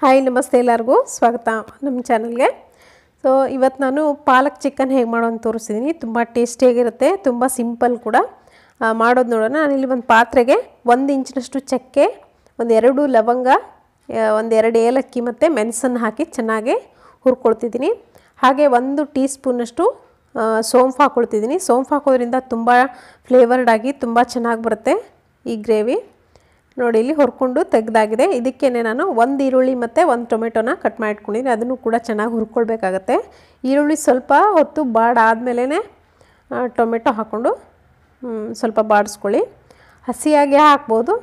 Hi ನಮಸ್ತೆ ಎಲ್ಲರಿಗೂ ಸ್ವಾಗತ ನಮ್ಮ ಚಾನಲ್ಗೆ. ಸೊ ಇವತ್ತು ನಾನು ಪಾಲಕ್ ಚಿಕನ್ ಹೇಗೆ ಮಾಡೋದು ತೋರಿಸ್ತಿದ್ದೀನಿ. ತುಂಬ ಟೇಸ್ಟಿಯಾಗಿರುತ್ತೆ, ತುಂಬ ಸಿಂಪಲ್ ಕೂಡ. ಮಾಡೋದು ನೋಡೋಣ. ನಾನಿಲ್ಲಿ ಒಂದು ಪಾತ್ರೆಗೆ 1 ಇಂಚಿನಷ್ಟು ಚಕ್ಕೆ, ಒಂದು 2 ಲವಂಗ, ಒಂದು 2 ಏಲಕ್ಕಿ ಮತ್ತು ಮೆಣಸನ್ನು ಹಾಕಿ ಚೆನ್ನಾಗಿ ಹುರ್ಕೊಳ್ತಿದ್ದೀನಿ. ಹಾಗೆ 1 ಟೀ ಸ್ಪೂನಷ್ಟು ಸೋಂಪು ಹಾಕ್ಕೊಳ್ತಿದ್ದೀನಿ. ಸೋಂಪು ಹಾಕೋದ್ರಿಂದ ತುಂಬ ಫ್ಲೇವರ್ಡ್ ಆಗಿ ತುಂಬ ಚೆನ್ನಾಗಿ ಬರುತ್ತೆ ಈ ಗ್ರೇವಿ. ನೋಡಿ ಇಲ್ಲಿ ಹುರ್ಕೊಂಡು ತೆಗೆದಾಗಿದೆ. ಇದಕ್ಕೆ ನಾನು 1 ಈರುಳ್ಳಿ ಮತ್ತು 1 ಟೊಮೆಟೊನ ಕಟ್ ಮಾಡಿ ಇಟ್ಕೊಂಡಿದ್ದೀನಿ. ಅದನ್ನು ಕೂಡ ಚೆನ್ನಾಗಿ ಹುರ್ಕೊಳ್ಬೇಕಾಗತ್ತೆ. ಈರುಳ್ಳಿ ಸ್ವಲ್ಪ ಹೊತ್ತು ಬಾಡಾದ್ಮೇಲೆ ಟೊಮೆಟೊ ಹಾಕ್ಕೊಂಡು ಸ್ವಲ್ಪ ಬಾಡಿಸ್ಕೊಳ್ಳಿ. ಹಸಿಯಾಗಿ ಹಾಕ್ಬೋದು,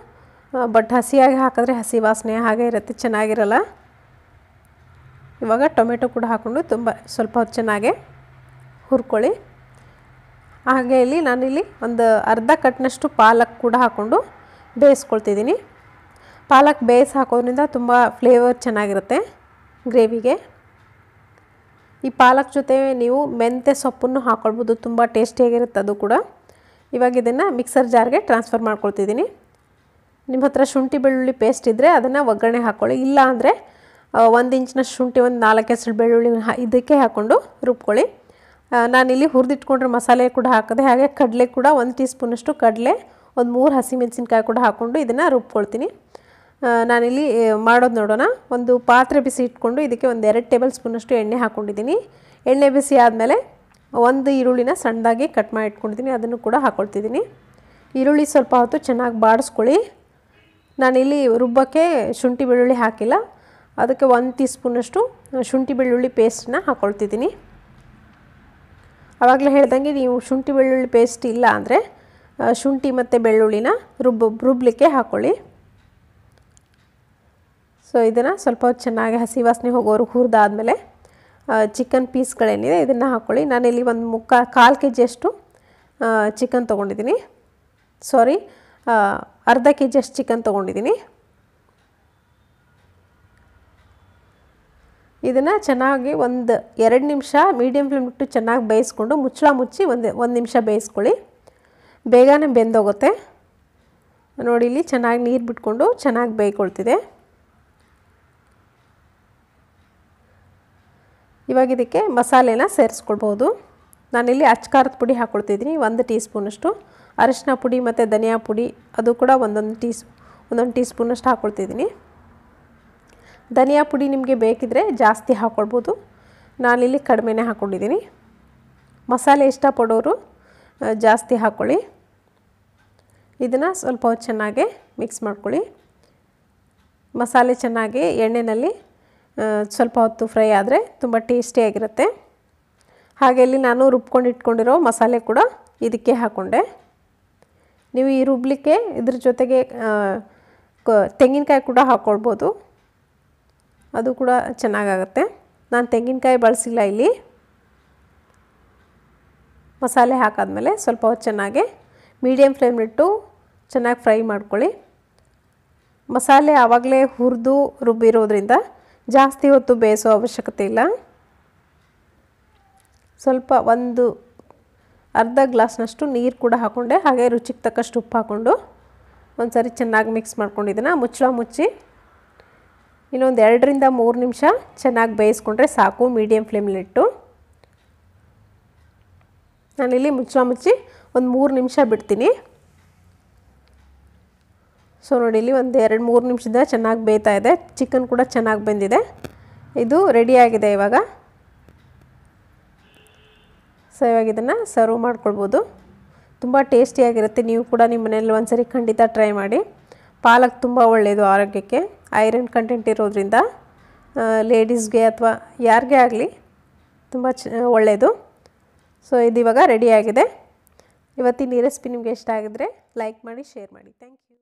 ಬಟ್ ಹಸಿಯಾಗಿ ಹಾಕಿದ್ರೆ ಹಸಿ ವಾಸನೆ ಹಾಗೆ ಇರುತ್ತೆ, ಚೆನ್ನಾಗಿರಲ್ಲ. ಇವಾಗ ಟೊಮೆಟೊ ಕೂಡ ಹಾಕ್ಕೊಂಡು ಸ್ವಲ್ಪ ಹೊತ್ತು ಚೆನ್ನಾಗೆ ಹುರ್ಕೊಳ್ಳಿ. ಹಾಗೆ ಇಲ್ಲಿ ನಾನಿಲ್ಲಿ ಒಂದು ಅರ್ಧ ಕಟ್ನಷ್ಟು ಪಾಲಕ್ ಕೂಡ ಹಾಕ್ಕೊಂಡು ಬೇಯಿಸ್ಕೊಳ್ತಿದ್ದೀನಿ. ಪಾಲಕ್ ಬೇಯಿಸಿ ಹಾಕೋದ್ರಿಂದ ತುಂಬ ಫ್ಲೇವರ್ ಚೆನ್ನಾಗಿರುತ್ತೆ ಗ್ರೇವಿಗೆ. ಈ ಪಾಲಕ್ ಜೊತೆ ನೀವು ಮೆಂತ್ಯ ಸೊಪ್ಪನ್ನು ಹಾಕ್ಕೊಳ್ಬೋದು, ತುಂಬ ಟೇಸ್ಟಿಯಾಗಿರುತ್ತೆ ಅದು ಕೂಡ. ಇವಾಗ ಇದನ್ನು ಮಿಕ್ಸರ್ ಜಾರ್ಗೆ ಟ್ರಾನ್ಸ್ಫರ್ ಮಾಡ್ಕೊಳ್ತಿದ್ದೀನಿ. ನಿಮ್ಮ ಹತ್ರ ಶುಂಠಿ ಬೆಳ್ಳುಳ್ಳಿ ಪೇಸ್ಟ್ ಇದ್ದರೆ ಅದನ್ನು ಒಗ್ಗರಣೆ ಹಾಕ್ಕೊಳ್ಳಿ. ಇಲ್ಲ ಅಂದರೆ 1 ಇಂಚಿನಷ್ಟು ಶುಂಠಿ, ಒಂದು 4 ಹೆಸರು ಬೆಳ್ಳುಳ್ಳಿ ಇದಕ್ಕೆ ಹಾಕ್ಕೊಂಡು ರುಬ್ಕೊಳ್ಳಿ. ನಾನಿಲ್ಲಿ ಹುರಿದಿಟ್ಕೊಂಡ್ರೆ ಮಸಾಲೆ ಕೂಡ ಹಾಕಿದೆ. ಹಾಗೆ ಕಡಲೆ ಕೂಡ 1 ಟೀ ಸ್ಪೂನಷ್ಟು ಕಡಲೆ, ಒಂದು 3 ಹಸಿಮೆಣಸಿನ್ಕಾಯಿ ಕೂಡ ಹಾಕ್ಕೊಂಡು ಇದನ್ನು ರುಬ್ಕೊಳ್ತೀನಿ. ನಾನಿಲ್ಲಿ ಮಾಡೋದು ನೋಡೋಣ. ಒಂದು ಪಾತ್ರೆ ಬಿಸಿ ಇಟ್ಕೊಂಡು ಇದಕ್ಕೆ ಒಂದು 2 ಟೇಬಲ್ ಸ್ಪೂನಷ್ಟು ಎಣ್ಣೆ ಹಾಕ್ಕೊಂಡಿದ್ದೀನಿ. ಎಣ್ಣೆ ಬಿಸಿ ಆದಮೇಲೆ 1 ಈರುಳ್ಳಿನ ಸಣ್ಣದಾಗಿ ಕಟ್ ಮಾಡಿ ಇಟ್ಕೊಂಡಿದ್ದೀನಿ, ಅದನ್ನು ಕೂಡ ಹಾಕ್ಕೊಳ್ತಿದ್ದೀನಿ. ಈರುಳ್ಳಿ ಸ್ವಲ್ಪ ಹೊತ್ತು ಚೆನ್ನಾಗಿ ಬಾಡಿಸ್ಕೊಳ್ಳಿ. ನಾನಿಲ್ಲಿ ರುಬ್ಬಕ್ಕೆ ಶುಂಠಿ ಬೆಳ್ಳುಳ್ಳಿ ಹಾಕಿಲ್ಲ, ಅದಕ್ಕೆ 1 ಟೀ ಸ್ಪೂನಷ್ಟು ಶುಂಠಿ ಬೆಳ್ಳುಳ್ಳಿ ಪೇಸ್ಟನ್ನ ಹಾಕ್ಕೊಳ್ತಿದ್ದೀನಿ. ಆವಾಗಲೇ ಹೇಳ್ದಂಗೆ ನೀವು ಶುಂಠಿ ಬೆಳ್ಳುಳ್ಳಿ ಪೇಸ್ಟ್ ಇಲ್ಲ ಅಂದರೆ ಶುಂಠಿ ಮತ್ತು ಬೆಳ್ಳುಳ್ಳಿನ ರುಬ್ಬಲಿಕ್ಕೆ ಹಾಕ್ಕೊಳ್ಳಿ. ಸೊ ಇದನ್ನು ಸ್ವಲ್ಪ ಹೊತ್ತು ಚೆನ್ನಾಗಿ ಹಸಿ ವಾಸನೆ ಹೋಗೋರು ಹುರಿದಾದ್ಮೇಲೆ ಚಿಕನ್ ಪೀಸ್ಗಳೇನಿದೆ ಇದನ್ನು ಹಾಕ್ಕೊಳ್ಳಿ. ನಾನಿಲ್ಲಿ ಒಂದು ಕಾಲು ಕೆಜಿಯಷ್ಟು ಚಿಕನ್ ತೊಗೊಂಡಿದ್ದೀನಿ. ಸಾರಿ, ಅರ್ಧ ಕೆಜಿಯಷ್ಟು ಚಿಕನ್ ತೊಗೊಂಡಿದ್ದೀನಿ. ಇದನ್ನು ಚೆನ್ನಾಗಿ ಒಂದು 2 ನಿಮಿಷ ಮೀಡಿಯಮ್ ಫ್ಲೇಮ್ ಇಟ್ಟು ಚೆನ್ನಾಗಿ ಬೇಯಿಸ್ಕೊಂಡು ಮುಚ್ಚಳ ಮುಚ್ಚಿ ಒಂದು ನಿಮಿಷ ಬೇಯಿಸ್ಕೊಳ್ಳಿ. ಬೇಗನೆ ಬೆಂದೋಗುತ್ತೆ. ನೋಡಿ ಇಲ್ಲಿ ಚೆನ್ನಾಗಿ ನೀರು ಬಿಟ್ಕೊಂಡು ಚೆನ್ನಾಗಿ ಬೇಯ್ಕೊಳ್ತಿದೆ. ಇವಾಗ ಇದಕ್ಕೆ ಮಸಾಲೆನ ಸೇರಿಸ್ಕೊಳ್ಬೋದು. ನಾನಿಲ್ಲಿ ಅಚ್ಕಾರದ ಪುಡಿ ಹಾಕ್ಕೊಳ್ತಿದ್ದೀನಿ 1 ಟೀ ಸ್ಪೂನಷ್ಟು. ಅರಿಶಿನ ಪುಡಿ ಮತ್ತು ಧನಿಯಾ ಪುಡಿ ಅದು ಕೂಡ ಒಂದೊಂದು ಟೀ ಸ್ಪೂನಷ್ಟು ಹಾಕ್ಕೊಳ್ತಿದ್ದೀನಿ. ಧನಿಯಾ ಪುಡಿ ನಿಮಗೆ ಬೇಕಿದ್ದರೆ ಜಾಸ್ತಿ ಹಾಕ್ಕೊಳ್ಬೋದು, ನಾನಿಲ್ಲಿ ಕಡಿಮೆನೇ ಹಾಕ್ಕೊಂಡಿದ್ದೀನಿ. ಮಸಾಲೆ ಇಷ್ಟಪಡೋರು ಜಾಸ್ತಿ ಹಾಕ್ಕೊಳ್ಳಿ. ಇದನ್ನು ಸ್ವಲ್ಪ ಹೊತ್ತು ಚೆನ್ನಾಗಿ ಮಿಕ್ಸ್ ಮಾಡ್ಕೊಳ್ಳಿ. ಮಸಾಲೆ ಚೆನ್ನಾಗಿ ಎಣ್ಣೆಯಲ್ಲಿ ಸ್ವಲ್ಪ ಹೊತ್ತು ಫ್ರೈ ಆದರೆ ತುಂಬ ಟೇಸ್ಟಿಯಾಗಿರುತ್ತೆ. ಹಾಗೆ ಇಲ್ಲಿ ನಾನು ರುಬ್ಕೊಂಡು ಇಟ್ಕೊಂಡಿರೋ ಮಸಾಲೆ ಕೂಡ ಇದಕ್ಕೆ ಹಾಕ್ಕೊಂಡೆ. ನೀವು ಈ ರುಬ್ಲಿಕ್ಕೆ ಇದ್ರ ಜೊತೆಗೆ ತೆಂಗಿನಕಾಯಿ ಕೂಡ ಹಾಕ್ಕೊಳ್ಬೋದು, ಅದು ಕೂಡ ಚೆನ್ನಾಗಾಗುತ್ತೆ. ನಾನು ತೆಂಗಿನಕಾಯಿ ಬಳಸಿಲ್ಲ ಇಲ್ಲಿ. ಮಸಾಲೆ ಹಾಕಾದ್ಮೇಲೆ ಸ್ವಲ್ಪ ಹೊತ್ತು ಚೆನ್ನಾಗಿ ಮೀಡಿಯಮ್ ಫ್ಲೇಮ್ನಿಟ್ಟು ಚೆನ್ನಾಗಿ ಫ್ರೈ ಮಾಡ್ಕೊಳ್ಳಿ. ಮಸಾಲೆ ಆವಾಗಲೇ ಹುರಿದು ರುಬ್ಬಿರೋದ್ರಿಂದ ಜಾಸ್ತಿ ಹೊತ್ತು ಬೇಯಿಸೋ ಅವಶ್ಯಕತೆ ಇಲ್ಲ. ಸ್ವಲ್ಪ ಒಂದು ಅರ್ಧ ಗ್ಲಾಸ್ನಷ್ಟು ನೀರು ಕೂಡ ಹಾಕ್ಕೊಂಡೆ. ಹಾಗೆ ರುಚಿಗೆ ತಕ್ಕಷ್ಟು ಉಪ್ಪು ಹಾಕ್ಕೊಂಡು ಒಂದು ಸರಿ ಚೆನ್ನಾಗಿ ಮಿಕ್ಸ್ ಮಾಡ್ಕೊಂಡಿದ್ದನ್ನು ಮುಚ್ಚಳ ಮುಚ್ಚಿ ಇನ್ನೊಂದು 2 ರಿಂದ 3 ನಿಮಿಷ ಚೆನ್ನಾಗಿ ಬೇಯಿಸ್ಕೊಂಡ್ರೆ ಸಾಕು, ಮೀಡಿಯಮ್ ಫ್ಲೇಮ್ಲಿಟ್ಟು. ನಾನಿಲ್ಲಿ ಮುಚ್ಚಳ ಮುಚ್ಚಿ ಒಂದು 3 ನಿಮಿಷ ಬಿಡ್ತೀನಿ. ಸೊ ನೋಡಿ ಇಲ್ಲಿ ಒಂದು 2-3 ನಿಮಿಷದಿಂದ ಚೆನ್ನಾಗಿ ಬೇಯ್ತಾ ಇದೆ. ಚಿಕನ್ ಕೂಡ ಚೆನ್ನಾಗಿ ಬೆಂದಿದೆ. ಇದು ರೆಡಿಯಾಗಿದೆ ಇವಾಗ. ಸೊ ಇವಾಗ ಇದನ್ನು ಸರ್ವ್ ಮಾಡ್ಕೊಳ್ಬೋದು. ತುಂಬ ಟೇಸ್ಟಿಯಾಗಿರುತ್ತೆ. ನೀವು ಕೂಡ ನಿಮ್ಮ ಮನೆಯಲ್ಲಿ ಒಂದು ಸರಿ ಖಂಡಿತ ಟ್ರೈ ಮಾಡಿ. ಪಾಲಕ್ ತುಂಬ ಒಳ್ಳೆಯದು ಆರೋಗ್ಯಕ್ಕೆ, ಐರನ್ ಕಂಟೆಂಟ್ ಇರೋದ್ರಿಂದ ಲೇಡೀಸ್ಗೆ ಅಥವಾ ಯಾರಿಗೇ ಆಗಲಿ ತುಂಬ ಒಳ್ಳೆಯದು. ಸೊ ಇದು ಇವಾಗ ರೆಡಿಯಾಗಿದೆ. ಇವತ್ತಿನ ಈ ರೆಸಿಪಿ ನಿಮಗೆ ಇಷ್ಟ ಆಗಿದ್ರೆ ಲೈಕ್ ಮಾಡಿ, ಶೇರ್ ಮಾಡಿ. Thank you.